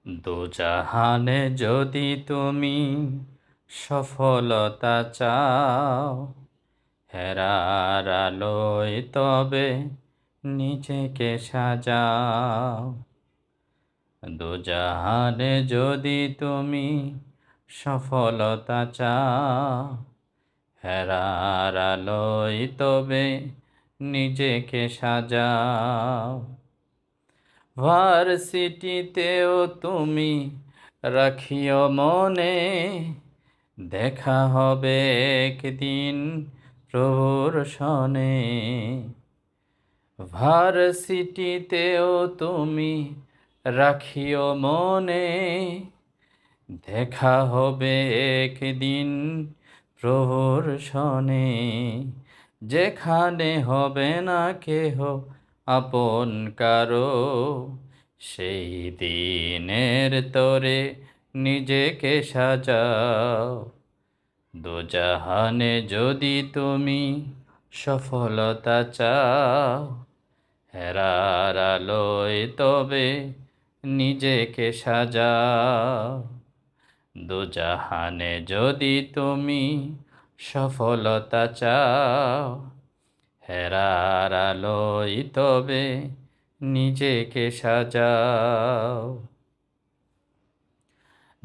দোজাহানে যদি তুমি সফলতা চাও, হেরার আলোয় তবে নিজেকে সাজাও। দোজাহানে যদি তুমি সফলতা চাও, হেরার আলোয় তবে নিজেকে সাজাও। ভার্সিটিতেও তুমি রাখিও মনে, দেখা হবে একদিন প্রভুর সনে। ভার্সিটিতেও তুমি রাখিও মনে, দেখা হবে একদিন প্রভুর সনে। যেখানে হবে না কেহ আপন কারো, সেই দিনের তরে নিজেকে সাজাও। দোজাহানে যদি তুমি সফলতা চাও, হেরার আলোয় তবে নিজেকে সাজাও। দোজাহানে যদি তুমি সফলতা চাও, হেরার আলোয় তবে নিজেকে সাজাও।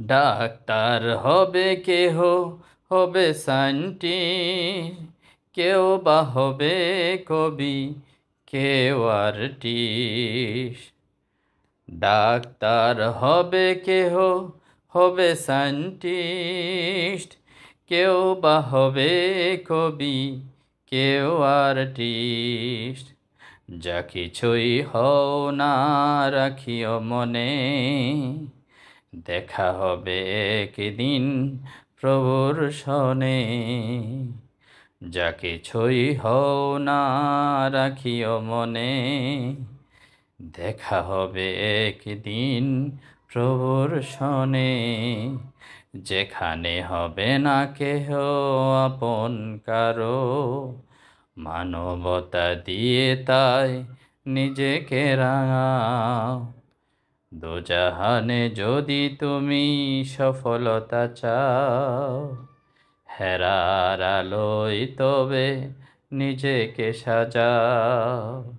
ডাক্তার হবে কেহ, হবে সায়েন্টিস্ট, কেউ বা হবে কবি, কেউ আর্টিস্ট। ডাক্তার হবে কেহ, হবে সায়েন্টিস্ট, কেউ বা হবে কবি, কেউ আর্টিস্ট। যা কিছুই হও না রাখিও মনে, দেখা হবে একদিন প্রভুর সনে। যা কিছুই হও না রাখিও মনে, দেখা হবে একদিন প্রভুর সনে। যেখানে হবে না কেহ আপন কারো, মানবতা দিয়ে তাই নিজেকে রাঙাও। দোজাহানে যদি তুমি সফলতা চাও, হেরার আলোয় তবে নিজেকে সাজাও।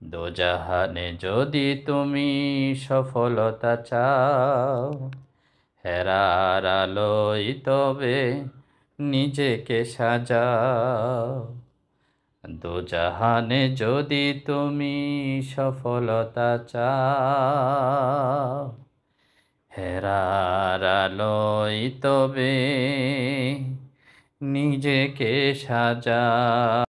দোজাহানে যদি তুমি সফলতা চাও, হেরার আলোয় তবে নিজেকে সাজাও। দোজাহানে যদি তুমি সফলতা চাও, হেরার আলোয় তবে নিজেকে সাজাও।